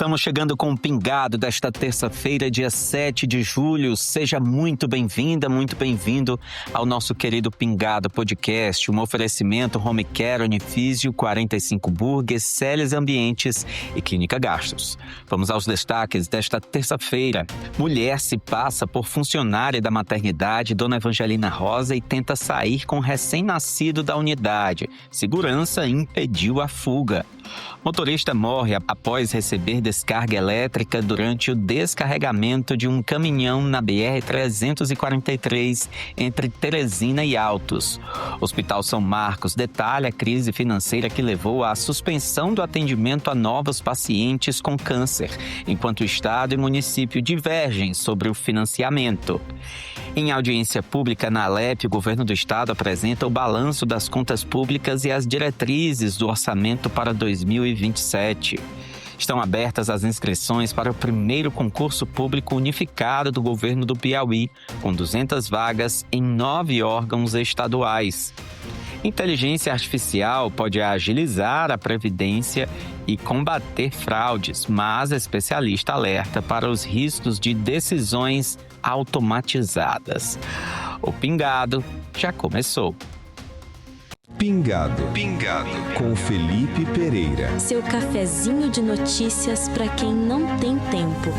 Estamos chegando com o Pingado desta terça-feira, dia 7 de julho. Seja muito bem-vinda, muito bem-vindo ao nosso querido Pingado Podcast, um oferecimento Home Care, Unifísio, 45 Burgers, Celes Ambientes e Clínica Gastos. Vamos aos destaques desta terça-feira. Mulher se passa por funcionária da maternidade Dona Evangelina Rosa e tenta sair com recém-nascido da unidade. Segurança impediu a fuga. Motorista morre após receber descarga elétrica durante o descarregamento de um caminhão na BR-343 entre Teresina e Altos. Hospital São Marcos detalha a crise financeira que levou à suspensão do atendimento a novos pacientes com câncer, enquanto o Estado e município divergem sobre o financiamento. Em audiência pública na Alep, o governo do Estado apresenta o balanço das contas públicas e as diretrizes do orçamento para 2027. Estão abertas as inscrições para o primeiro concurso público unificado do governo do Piauí, com 200 vagas em 9 órgãos estaduais. Inteligência artificial pode agilizar a previdência e combater fraudes, mas especialista alerta para os riscos de decisões automatizadas. O Pingado já começou. Pingado com Felipe Pereira. Seu cafezinho de notícias para quem não tem tempo.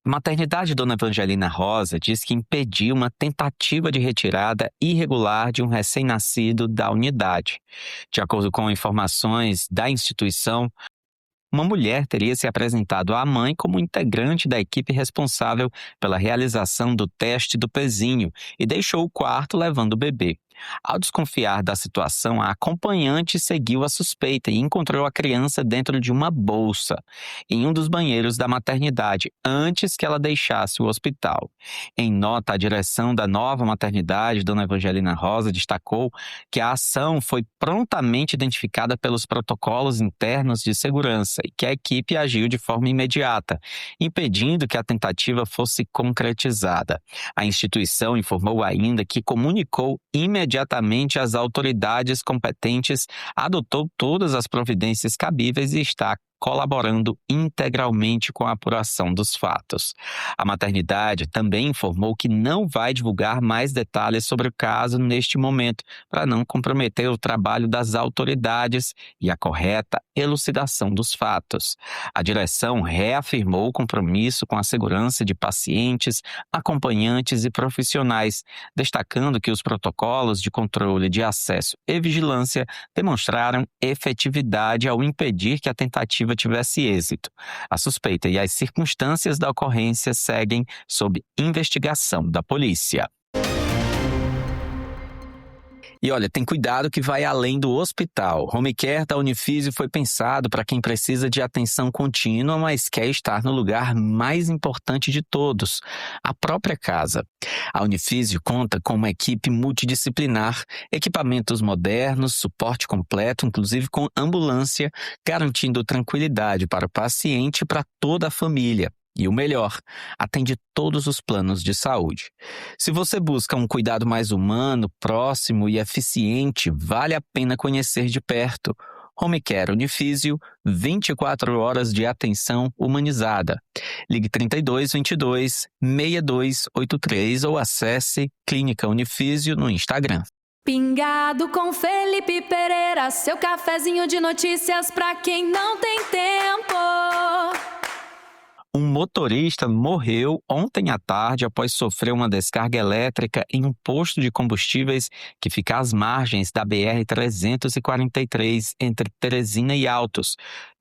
A maternidade Dona Evangelina Rosa diz que impediu uma tentativa de retirada irregular de um recém-nascido da unidade. De acordo com informações da instituição, uma mulher teria se apresentado à mãe como integrante da equipe responsável pela realização do teste do pezinho e deixou o quarto levando o bebê. Ao desconfiar da situação, a acompanhante seguiu a suspeita e encontrou a criança dentro de uma bolsa em um dos banheiros da maternidade, antes que ela deixasse o hospital. Em nota, a direção da nova maternidade, Dona Evangelina Rosa, destacou que a ação foi prontamente identificada pelos protocolos internos de segurança e que a equipe agiu de forma imediata, impedindo que a tentativa fosse concretizada. A instituição informou ainda que comunicou imediatamente às autoridades competentes, adotou todas as providências cabíveis e está colaborando integralmente com a apuração dos fatos. A maternidade também informou que não vai divulgar mais detalhes sobre o caso neste momento, para não comprometer o trabalho das autoridades e a correta elucidação dos fatos. A direção reafirmou o compromisso com a segurança de pacientes, acompanhantes e profissionais, destacando que os protocolos de controle de acesso e vigilância demonstraram efetividade ao impedir que a tentativa tivesse êxito. A suspeita e as circunstâncias da ocorrência seguem sob investigação da polícia. E olha, tem cuidado que vai além do hospital. Home Care da Unifísio foi pensado para quem precisa de atenção contínua, mas quer estar no lugar mais importante de todos, a própria casa. A Unifísio conta com uma equipe multidisciplinar, equipamentos modernos, suporte completo, inclusive com ambulância, garantindo tranquilidade para o paciente e para toda a família. E o melhor, atende todos os planos de saúde. Se você busca um cuidado mais humano, próximo e eficiente, vale a pena conhecer de perto. Home Care Unifísio, 24 horas de atenção humanizada. Ligue 32 22 6283 ou acesse Clínica Unifísio no Instagram. Pingado com Felipe Pereira, seu cafezinho de notícias pra quem não tem tempo. Um motorista morreu ontem à tarde após sofrer uma descarga elétrica em um posto de combustíveis que fica às margens da BR-343 entre Teresina e Altos,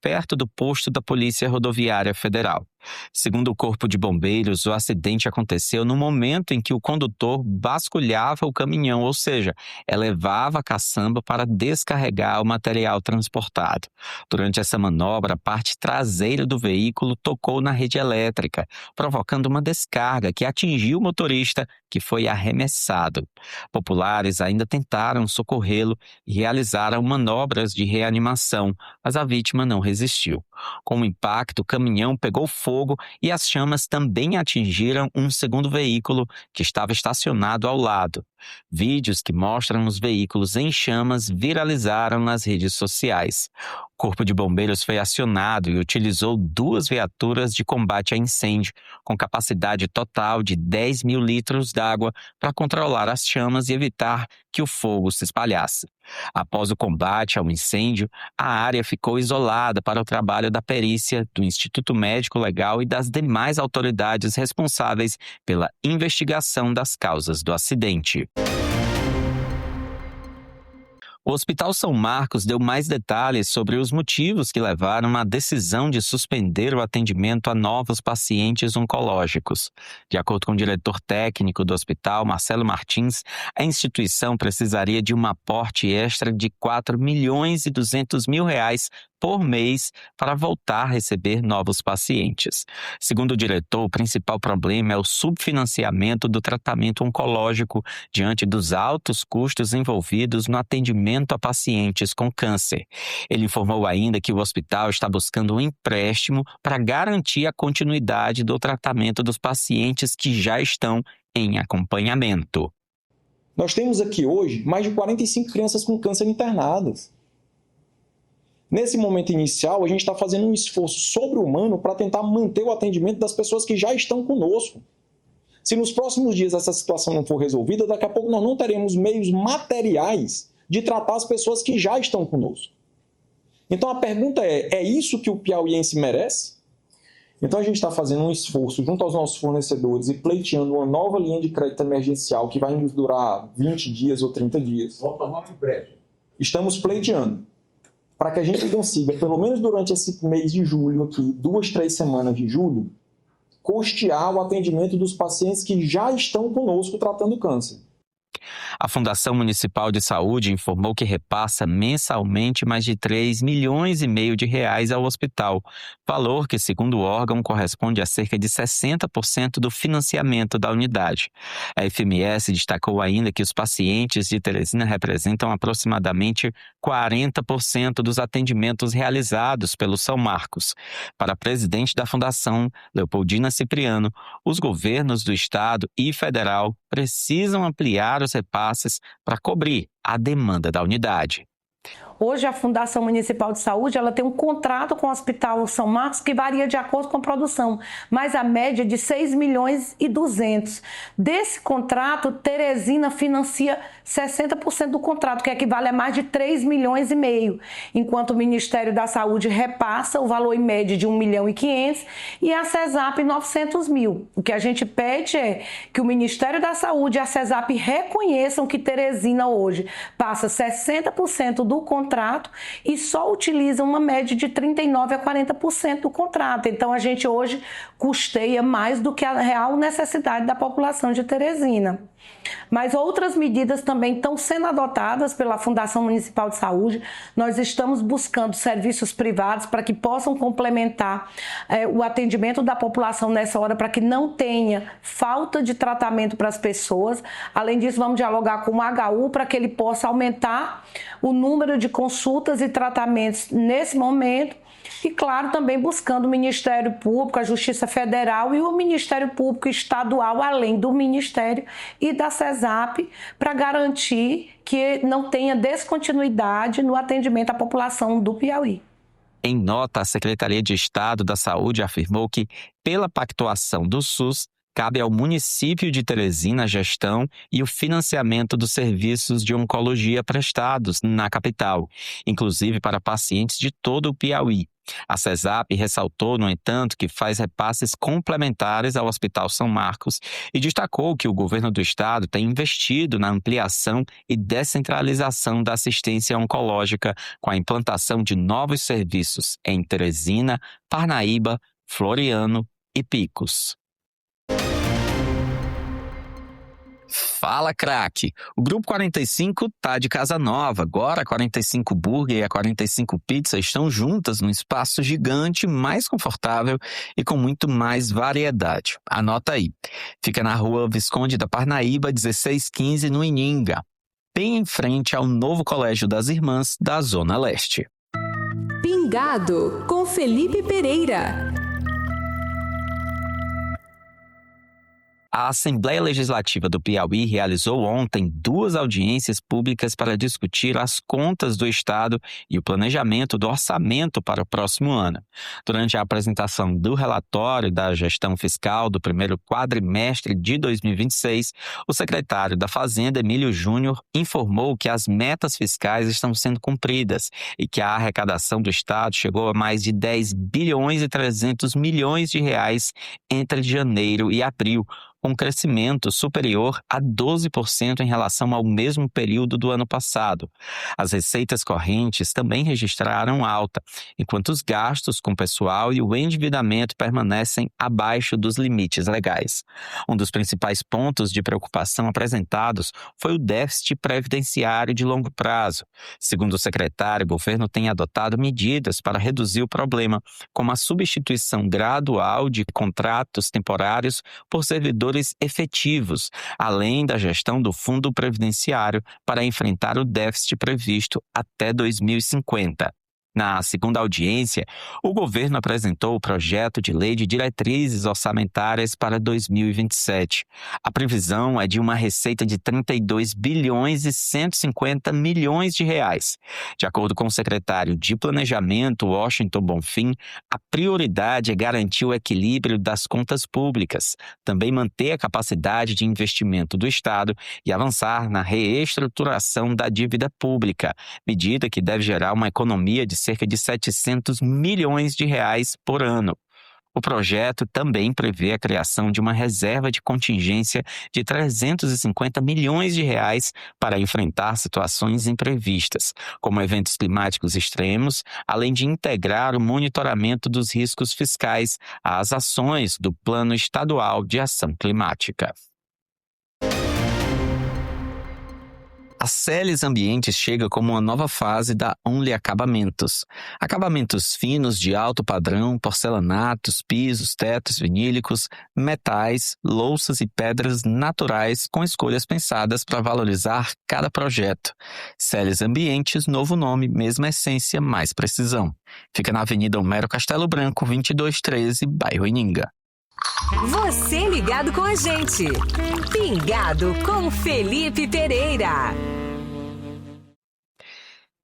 perto do posto da Polícia Rodoviária Federal. Segundo o Corpo de Bombeiros, o acidente aconteceu no momento em que o condutor vasculhava o caminhão, ou seja, elevava a caçamba para descarregar o material transportado. Durante essa manobra, a parte traseira do veículo tocou na rede elétrica, provocando uma descarga que atingiu o motorista, que foi arremessado. Populares ainda tentaram socorrê-lo e realizaram manobras de reanimação, mas a vítima não resistiu. resistiu. Com o impacto, o caminhão pegou fogo e as chamas também atingiram um segundo veículo que estava estacionado ao lado. Vídeos que mostram os veículos em chamas viralizaram nas redes sociais. O Corpo de Bombeiros foi acionado e utilizou 2 viaturas de combate a incêndio, com capacidade total de 10 mil litros d'água para controlar as chamas e evitar que o fogo se espalhasse. Após o combate ao incêndio, a área ficou isolada para o trabalho da perícia, do Instituto Médico Legal e das demais autoridades responsáveis pela investigação das causas do acidente. O Hospital São Marcos deu mais detalhes sobre os motivos que levaram à decisão de suspender o atendimento a novos pacientes oncológicos. De acordo com o diretor técnico do hospital, Marcelo Martins, a instituição precisaria de um aporte extra de R$ 4.200.000 por mês para voltar a receber novos pacientes. Segundo o diretor, o principal problema é o subfinanciamento do tratamento oncológico diante dos altos custos envolvidos no atendimento a pacientes com câncer. Ele informou ainda que o hospital está buscando um empréstimo para garantir a continuidade do tratamento dos pacientes que já estão em acompanhamento. Nós temos aqui hoje mais de 45 crianças com câncer internadas. Nesse momento inicial, a gente está fazendo um esforço sobre-humano para tentar manter o atendimento das pessoas que já estão conosco. Se nos próximos dias essa situação não for resolvida, daqui a pouco nós não teremos meios materiais de tratar as pessoas que já estão conosco. Então a pergunta é isso que o piauiense merece? Então a gente está fazendo um esforço junto aos nossos fornecedores e pleiteando uma nova linha de crédito emergencial que vai nos durar 20 dias ou 30 dias. Vamos tomar um empréstimo. Estamos pleiteando para que a gente consiga, pelo menos durante esse mês de julho, aqui, 2, 3 semanas de julho, custear o atendimento dos pacientes que já estão conosco tratando câncer. A Fundação Municipal de Saúde informou que repassa mensalmente mais de R$ 3,5 milhões ao hospital, valor que, segundo o órgão, corresponde a cerca de 60% do financiamento da unidade. A FMS destacou ainda que os pacientes de Teresina representam aproximadamente 40% dos atendimentos realizados pelo São Marcos. Para a presidente da Fundação, Leopoldina Cipriano, os governos do estado e federal precisam ampliar os repasses para cobrir a demanda da unidade. Hoje a Fundação Municipal de Saúde ela tem um contrato com o Hospital São Marcos que varia de acordo com a produção, mas a média é de 6,2 milhões. Desse contrato, Teresina financia 60% do contrato, que equivale a mais de 3,5 milhões, enquanto o Ministério da Saúde repassa o valor em média de 1,5 milhão e a CESAP 900 mil. O que a gente pede é que o Ministério da Saúde e a CESAP reconheçam que Teresina hoje passa 60% do contrato e só utiliza uma média de 39% a 40% do contrato. Então, a gente hoje custeia mais do que a real necessidade da população de Teresina. Mas outras medidas também estão sendo adotadas pela Fundação Municipal de Saúde. Nós estamos buscando serviços privados para que possam complementar o atendimento da população nessa hora, para que não tenha falta de tratamento para as pessoas. Além disso, vamos dialogar com o HU para que ele possa aumentar o número de consultas e tratamentos nesse momento. E, claro, também buscando o Ministério Público, a Justiça Federal e o Ministério Público Estadual, além do Ministério e da CESAP, para garantir que não tenha descontinuidade no atendimento à população do Piauí. Em nota, a Secretaria de Estado da Saúde afirmou que, pela pactuação do SUS, cabe ao município de Teresina a gestão e o financiamento dos serviços de oncologia prestados na capital, inclusive para pacientes de todo o Piauí. A CESAP ressaltou, no entanto, que faz repasses complementares ao Hospital São Marcos e destacou que o governo do estado tem investido na ampliação e descentralização da assistência oncológica com a implantação de novos serviços em Teresina, Parnaíba, Floriano e Picos. Fala, craque! O Grupo 45 tá de casa nova. Agora a 45 Burger e a 45 Pizza estão juntas num espaço gigante, mais confortável e com muito mais variedade. Anota aí. Fica na Rua Visconde da Parnaíba, 1615, no Ininga, bem em frente ao novo Colégio das Irmãs da Zona Leste. Pingado, com Felipe Pereira. A Assembleia Legislativa do Piauí realizou ontem 2 audiências públicas para discutir as contas do Estado e o planejamento do orçamento para o próximo ano. Durante a apresentação do relatório da gestão fiscal do primeiro quadrimestre de 2026, o secretário da Fazenda, Emílio Júnior, informou que as metas fiscais estão sendo cumpridas e que a arrecadação do Estado chegou a mais de 10 bilhões e 300 milhões de reais entre janeiro e abril, com um crescimento superior a 12% em relação ao mesmo período do ano passado. As receitas correntes também registraram alta, enquanto os gastos com pessoal e o endividamento permanecem abaixo dos limites legais. Um dos principais pontos de preocupação apresentados foi o déficit previdenciário de longo prazo. Segundo o secretário, o governo tem adotado medidas para reduzir o problema, como a substituição gradual de contratos temporários por servidores efetivos, além da gestão do Fundo Previdenciário para enfrentar o déficit previsto até 2050. Na segunda audiência, o governo apresentou o projeto de lei de diretrizes orçamentárias para 2027. A previsão é de uma receita de 32 bilhões e 150 milhões de reais. De acordo com o secretário de Planejamento, Washington Bonfim, a prioridade é garantir o equilíbrio das contas públicas, também manter a capacidade de investimento do Estado e avançar na reestruturação da dívida pública, medida que deve gerar uma economia de cerca de 700 milhões de reais por ano. O projeto também prevê a criação de uma reserva de contingência de 350 milhões de reais para enfrentar situações imprevistas, como eventos climáticos extremos, além de integrar o monitoramento dos riscos fiscais às ações do Plano Estadual de Ação Climática. A Celes Ambientes chega como uma nova fase da Only Acabamentos. Acabamentos finos de alto padrão, porcelanatos, pisos, tetos vinílicos, metais, louças e pedras naturais com escolhas pensadas para valorizar cada projeto. Celes Ambientes, novo nome, mesma essência, mais precisão. Fica na Avenida Homero Castelo Branco, 2213, bairro Ininga. Você ligado com a gente. Pingado com Felipe Pereira.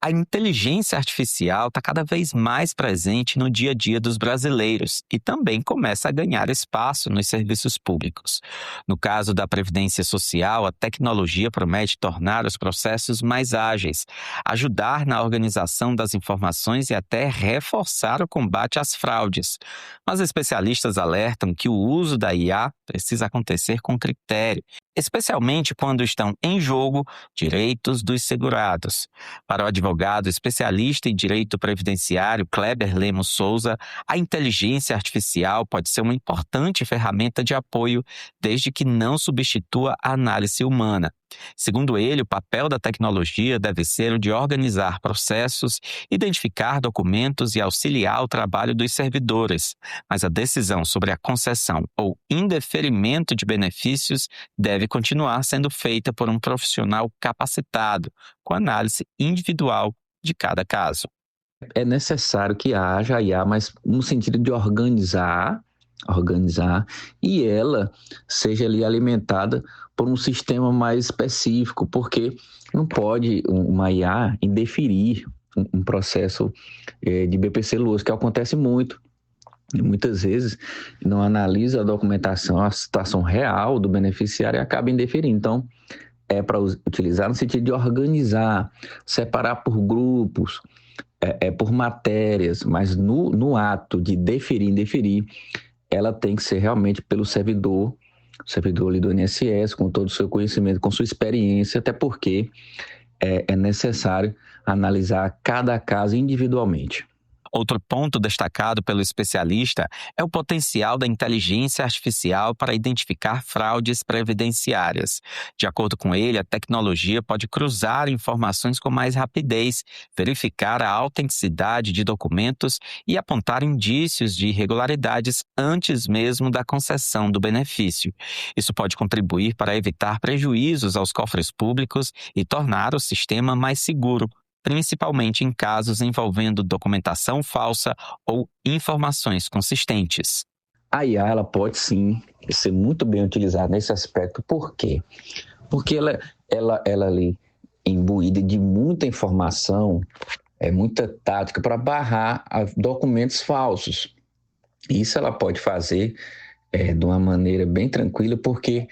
A inteligência artificial está cada vez mais presente no dia a dia dos brasileiros e também começa a ganhar espaço nos serviços públicos. No caso da Previdência Social, a tecnologia promete tornar os processos mais ágeis, ajudar na organização das informações e até reforçar o combate às fraudes. Mas especialistas alertam que o uso da IA precisa acontecer com critério, especialmente quando estão em jogo direitos dos segurados. Para o advogado especialista em direito previdenciário Kleber Lemos Souza, a inteligência artificial pode ser uma importante ferramenta de apoio, desde que não substitua a análise humana. Segundo ele, o papel da tecnologia deve ser o de organizar processos, identificar documentos e auxiliar o trabalho dos servidores, mas a decisão sobre a concessão ou indeferimento de benefícios deve continuar sendo feita por um profissional capacitado, com análise individual de cada caso. É necessário que haja a IA, mas no sentido de organizar e ela seja ali alimentada por um sistema mais específico, porque não pode uma IA indeferir um processo de BPC-LOAS, que acontece muito. E muitas vezes não analisa a documentação, a situação real do beneficiário e acaba indeferindo. Então, é para utilizar no sentido de organizar, separar por grupos, por matérias, mas no ato de indeferir, ela tem que ser realmente pelo servidor ali do INSS, com todo o seu conhecimento, com sua experiência, até porque é necessário analisar cada caso individualmente. Outro ponto destacado pelo especialista é o potencial da inteligência artificial para identificar fraudes previdenciárias. De acordo com ele, a tecnologia pode cruzar informações com mais rapidez, verificar a autenticidade de documentos e apontar indícios de irregularidades antes mesmo da concessão do benefício. Isso pode contribuir para evitar prejuízos aos cofres públicos e tornar o sistema mais seguro, principalmente em casos envolvendo documentação falsa ou informações consistentes. A IA ela pode sim ser muito bem utilizada nesse aspecto. Por quê? Porque ela ali imbuída de muita informação, muita tática para barrar documentos falsos. Isso ela pode fazer de uma maneira bem tranquila, porque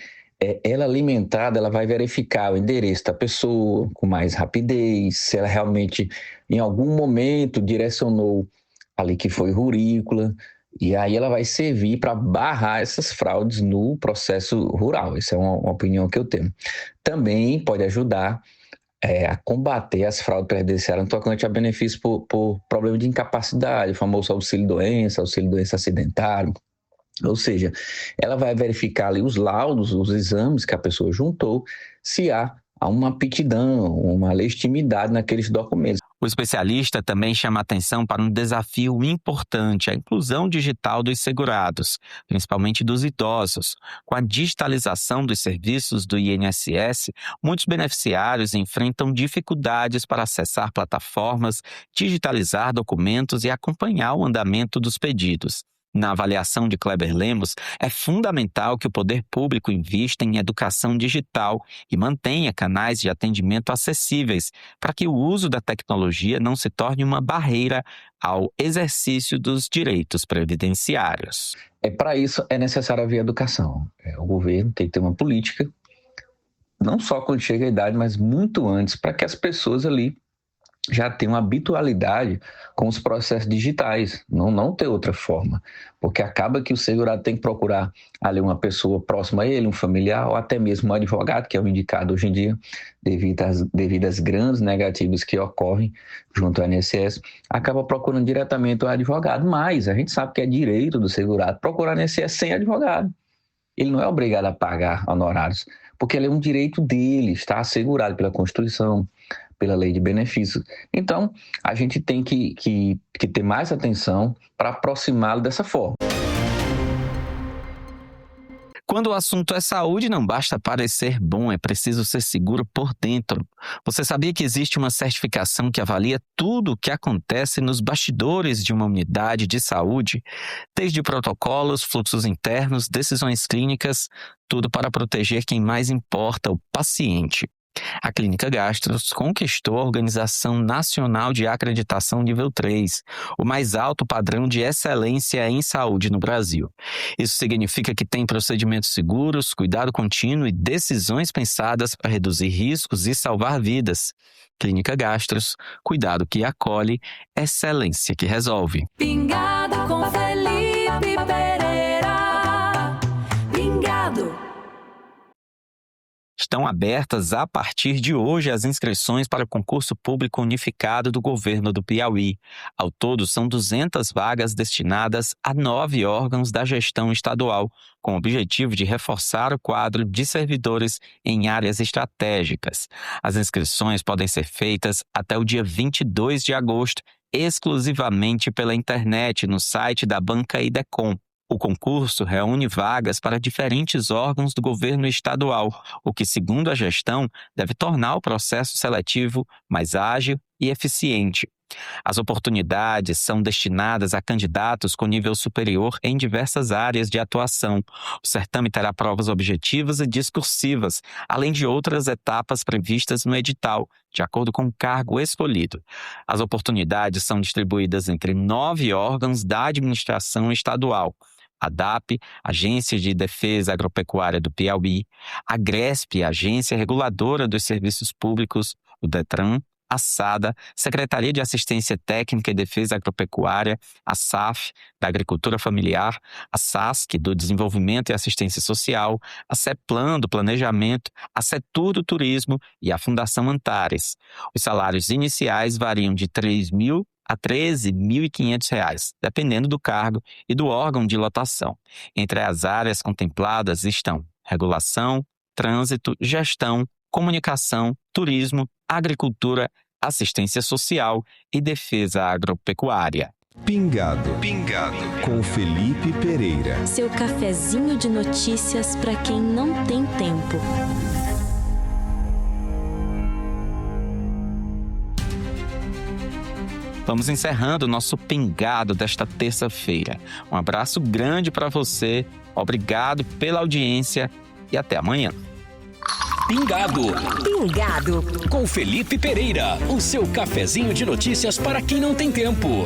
ela alimentada, ela vai verificar o endereço da pessoa com mais rapidez, se ela realmente em algum momento direcionou ali que foi rurícola, e aí ela vai servir para barrar essas fraudes no processo rural. Essa é uma opinião que eu tenho. Também pode ajudar a combater as fraudes previdenciárias no tocante a benefícios por problema de incapacidade, o famoso auxílio-doença acidentário. Ou seja, ela vai verificar ali os laudos, os exames que a pessoa juntou, se há uma aptidão, uma legitimidade naqueles documentos. O especialista também chama atenção para um desafio importante, a inclusão digital dos segurados, principalmente dos idosos. Com a digitalização dos serviços do INSS, muitos beneficiários enfrentam dificuldades para acessar plataformas, digitalizar documentos e acompanhar o andamento dos pedidos. Na avaliação de Kleber Lemos, é fundamental que o poder público invista em educação digital e mantenha canais de atendimento acessíveis, para que o uso da tecnologia não se torne uma barreira ao exercício dos direitos previdenciários. Para isso é necessário haver educação. O governo tem que ter uma política, não só quando chega a idade, mas muito antes, para que as pessoas ali já tem uma habitualidade com os processos digitais, não ter outra forma, porque acaba que o segurado tem que procurar ali uma pessoa próxima a ele, um familiar, ou até mesmo um advogado, que é o indicado hoje em dia, devido às grandes negativas que ocorrem junto ao INSS, acaba procurando diretamente o advogado, mas a gente sabe que é direito do segurado procurar o INSS sem advogado. Ele não é obrigado a pagar honorários, porque ele é um direito dele, está assegurado pela Constituição, pela lei de benefícios. Então, a gente tem que ter mais atenção para aproximá-lo dessa forma. Quando o assunto é saúde, não basta parecer bom, é preciso ser seguro por dentro. Você sabia que existe uma certificação que avalia tudo o que acontece nos bastidores de uma unidade de saúde? Desde protocolos, fluxos internos, decisões clínicas, tudo para proteger quem mais importa, o paciente. A Clínica Gastros conquistou a Organização Nacional de Acreditação Nível 3, o mais alto padrão de excelência em saúde no Brasil. Isso significa que tem procedimentos seguros, cuidado contínuo e decisões pensadas para reduzir riscos e salvar vidas. Clínica Gastros, cuidado que acolhe, excelência que resolve. Pingado com Felipe Pereira. Pingado. Estão abertas a partir de hoje as inscrições para o concurso público unificado do governo do Piauí. Ao todo, são 200 vagas destinadas a 9 órgãos da gestão estadual, com o objetivo de reforçar o quadro de servidores em áreas estratégicas. As inscrições podem ser feitas até o dia 22 de agosto, exclusivamente pela internet no site da Banca Idecom. O concurso reúne vagas para diferentes órgãos do governo estadual, o que, segundo a gestão, deve tornar o processo seletivo mais ágil e eficiente. As oportunidades são destinadas a candidatos com nível superior em diversas áreas de atuação. O certame terá provas objetivas e discursivas, além de outras etapas previstas no edital, de acordo com o cargo escolhido. As oportunidades são distribuídas entre 9 órgãos da administração estadual: a DAP, Agência de Defesa Agropecuária do Piauí, a GRESP, Agência Reguladora dos Serviços Públicos, o DETRAN, a SADA, Secretaria de Assistência Técnica e Defesa Agropecuária, a SAF, da Agricultura Familiar, a SASC, do Desenvolvimento e Assistência Social, a CEPLAN, do Planejamento, a CETUR, do Turismo e a Fundação Antares. Os salários iniciais variam de R$ 3.000 a R$ 13.500, dependendo do cargo e do órgão de lotação. Entre as áreas contempladas estão regulação, trânsito, gestão, comunicação, turismo, agricultura, assistência social e defesa agropecuária. Pingado com Felipe Pereira. Seu cafezinho de notícias para quem não tem tempo. vamos encerrando o nosso Pingado desta terça-feira. Um abraço grande para você, obrigado pela audiência e até amanhã. Pingado. Pingado. Com Felipe Pereira, o seu cafezinho de notícias para quem não tem tempo.